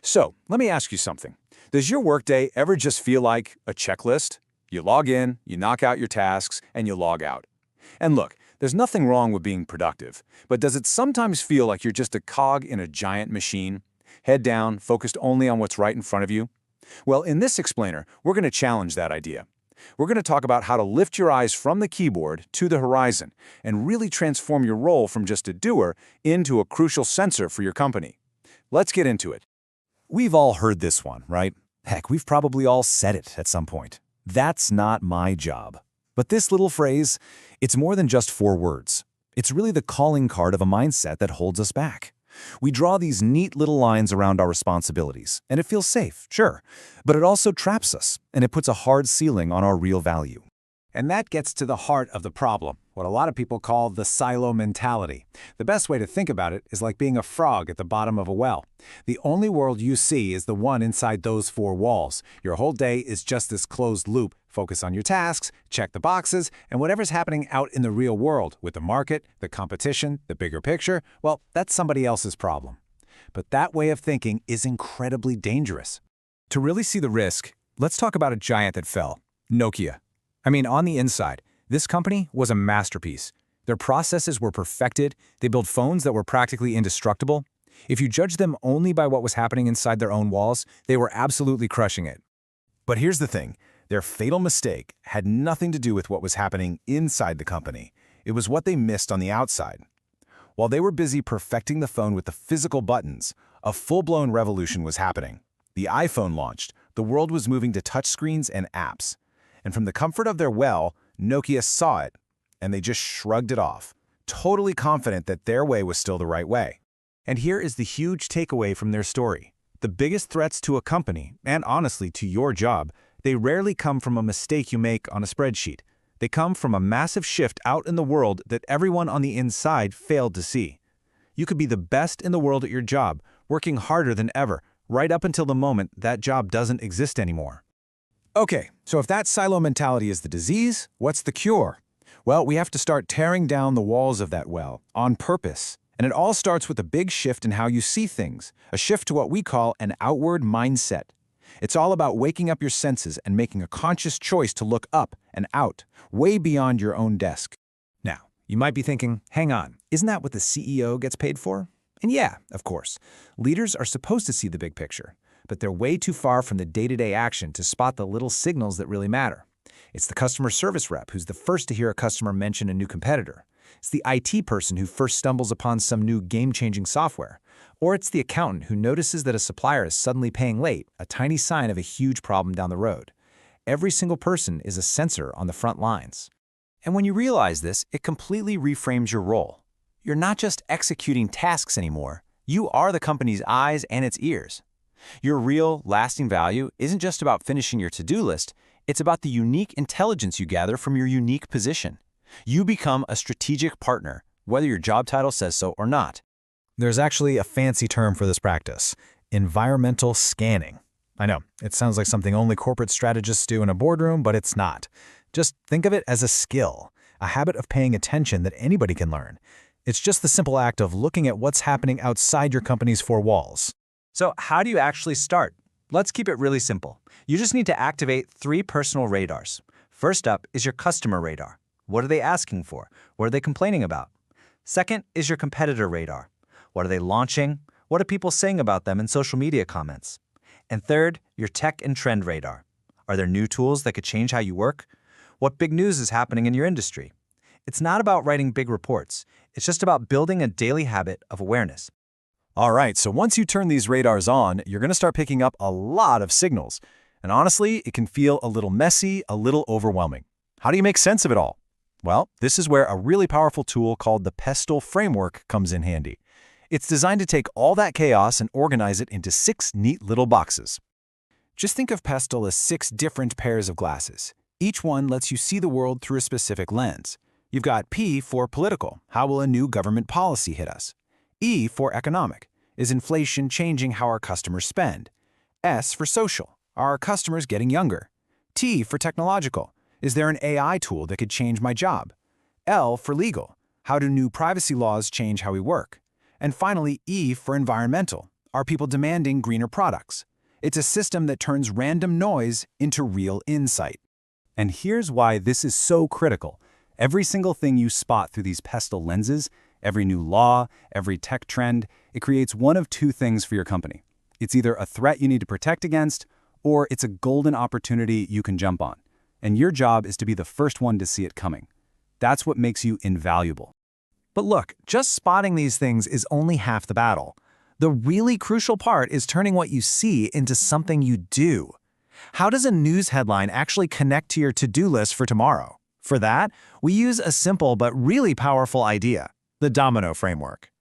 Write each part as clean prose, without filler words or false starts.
So, let me ask you something. Does your workday ever just feel like a checklist? You log in, you knock out your tasks, and you log out. And look, there's nothing wrong with being productive, but does it sometimes feel like you're just a cog in a giant machine? Head down, focused only on what's right in front of you? Well, in this explainer, we're going to challenge that idea. We're going to talk about how to lift your eyes from the keyboard to the horizon and really transform your role from just a doer into a crucial sensor for your company. Let's get into it. We've all heard this one, right? Heck, we've probably all said it at some point. That's not my job. But this little phrase, it's more than just 4 words. It's really the calling card of a mindset that holds us back. We draw these neat little lines around our responsibilities, and it feels safe, sure, but it also traps us, and it puts a hard ceiling on our real value. And that gets to the heart of the problem, what a lot of people call the silo mentality. The best way to think about it is like being a frog at the bottom of a well. The only world you see is the one inside those 4 walls. Your whole day is just this closed loop. Focus on your tasks, check the boxes, and whatever's happening out in the real world with the market, the competition, the bigger picture, well, that's somebody else's problem. But that way of thinking is incredibly dangerous. To really see the risk, let's talk about a giant that fell, Nokia. I mean, on the inside, this company was a masterpiece. Their processes were perfected, they built phones that were practically indestructible. If you judged them only by what was happening inside their own walls, they were absolutely crushing it. But here's the thing. Their fatal mistake had nothing to do with what was happening inside the company. It was what they missed on the outside. While they were busy perfecting the phone with the physical buttons, a full-blown revolution was happening. The iPhone launched. The world was moving to touchscreens and apps. And from the comfort of their well, Nokia saw it, and they just shrugged it off, totally confident that their way was still the right way. And here is the huge takeaway from their story. The biggest threats to a company, and honestly to your job, they rarely come from a mistake you make on a spreadsheet. They come from a massive shift out in the world that everyone on the inside failed to see. You could be the best in the world at your job, working harder than ever, right up until the moment that job doesn't exist anymore. Okay, so if that silo mentality is the disease, what's the cure? Well, we have to start tearing down the walls of that well, on purpose. And it all starts with a big shift in how you see things, a shift to what we call an outward mindset. It's all about waking up your senses and making a conscious choice to look up and out, way beyond your own desk. Now, you might be thinking, hang on, isn't that what the CEO gets paid for? And yeah, of course, leaders are supposed to see the big picture, but they're way too far from the day-to-day action to spot the little signals that really matter. It's the customer service rep who's the first to hear a customer mention a new competitor. It's the IT person who first stumbles upon some new game-changing software. Or it's the accountant who notices that a supplier is suddenly paying late, a tiny sign of a huge problem down the road. Every single person is a sensor on the front lines. And when you realize this, it completely reframes your role. You're not just executing tasks anymore. You are the company's eyes and its ears. Your real, lasting value isn't just about finishing your to-do list. It's about the unique intelligence you gather from your unique position. You become a strategic partner, whether your job title says so or not. There's actually a fancy term for this practice, environmental scanning. I know, it sounds like something only corporate strategists do in a boardroom, but it's not. Just think of it as a skill, a habit of paying attention that anybody can learn. It's just the simple act of looking at what's happening outside your company's 4 walls. So how do you actually start? Let's keep it really simple. You just need to activate 3 personal radars. First up is your customer radar. What are they asking for? What are they complaining about? Second is your competitor radar. What are they launching? What are people saying about them in social media comments? And third, your tech and trend radar. Are there new tools that could change how you work? What big news is happening in your industry? It's not about writing big reports. It's just about building a daily habit of awareness. All right, so once you turn these radars on, you're going to start picking up a lot of signals. And honestly, it can feel a little messy, a little overwhelming. How do you make sense of it all? Well, this is where a really powerful tool called the PESTLE Framework comes in handy. It's designed to take all that chaos and organize it into 6 neat little boxes. Just think of PESTLE as 6 different pairs of glasses. Each one lets you see the world through a specific lens. You've got P for political. How will a new government policy hit us? E for economic. Is inflation changing how our customers spend? S for social. Are our customers getting younger? T for technological. Is there an AI tool that could change my job? L for legal. How do new privacy laws change how we work? And finally, E for environmental. Are people demanding greener products? It's a system that turns random noise into real insight. And here's why this is so critical. Every single thing you spot through these PESTLE lenses, every new law, every tech trend, it creates one of two things for your company. It's either a threat you need to protect against, or it's a golden opportunity you can jump on. And your job is to be the first one to see it coming. That's what makes you invaluable. But look, just spotting these things is only half the battle. The really crucial part is turning what you see into something you do. How does a news headline actually connect to your to-do list for tomorrow? For that, we use a simple but really powerful idea, the Domino Framework.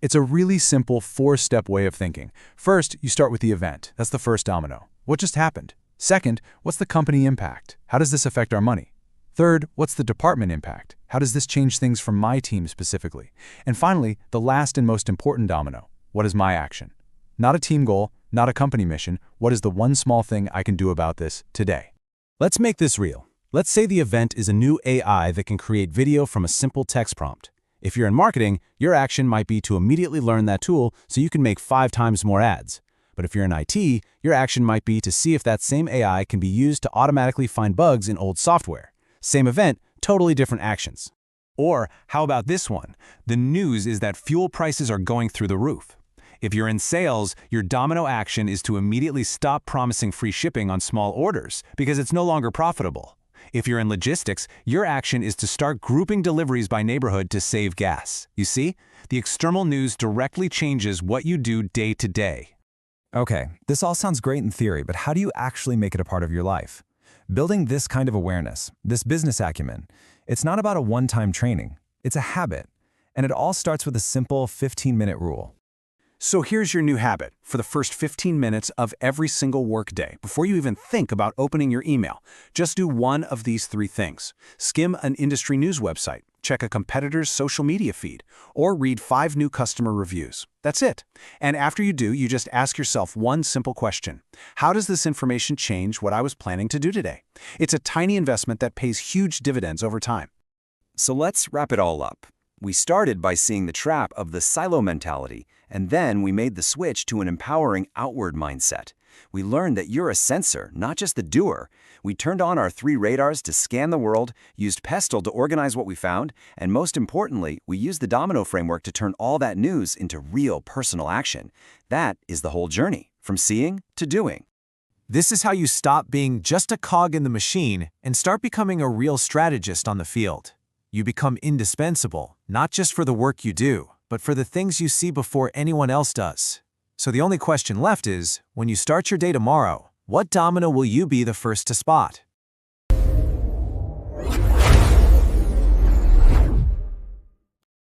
It's a really simple 4-step way of thinking. First, you start with the event. That's the first domino. What just happened? Second, what's the company impact? How does this affect our money? Third, what's the department impact? How does this change things for my team specifically? And finally, the last and most important domino. What is my action? Not a team goal, not a company mission. What is the one small thing I can do about this today? Let's make this real. Let's say the event is a new AI that can create video from a simple text prompt. If you're in marketing, your action might be to immediately learn that tool so you can make 5 times more ads. But if you're in IT, your action might be to see if that same AI can be used to automatically find bugs in old software. Same event, totally different actions. Or how about this one? The news is that fuel prices are going through the roof. If you're in sales, your domino action is to immediately stop promising free shipping on small orders because it's no longer profitable. If you're in logistics, your action is to start grouping deliveries by neighborhood to save gas. You see, the external news directly changes what you do day to day. Okay, this all sounds great in theory, but how do you actually make it a part of your life? Building this kind of awareness, this business acumen, it's not about a one-time training. It's a habit, and it all starts with a simple 15-minute rule. So here's your new habit for the first 15 minutes of every single workday. Before you even think about opening your email, just do one of these 3 things. Skim an industry news website, check a competitor's social media feed, or read 5 new customer reviews. That's it. And after you do, you just ask yourself one simple question. How does this information change what I was planning to do today? It's a tiny investment that pays huge dividends over time. So let's wrap it all up. We started by seeing the trap of the silo mentality, and then we made the switch to an empowering outward mindset. We learned that you're a sensor, not just the doer. We turned on our 3 radars to scan the world, used PESTLE to organize what we found, and most importantly, we used the Domino Framework to turn all that news into real personal action. That is the whole journey, from seeing to doing. This is how you stop being just a cog in the machine and start becoming a real strategist on the field. You become indispensable, not just for the work you do, but for the things you see before anyone else does. So the only question left is, when you start your day tomorrow, what domino will you be the first to spot?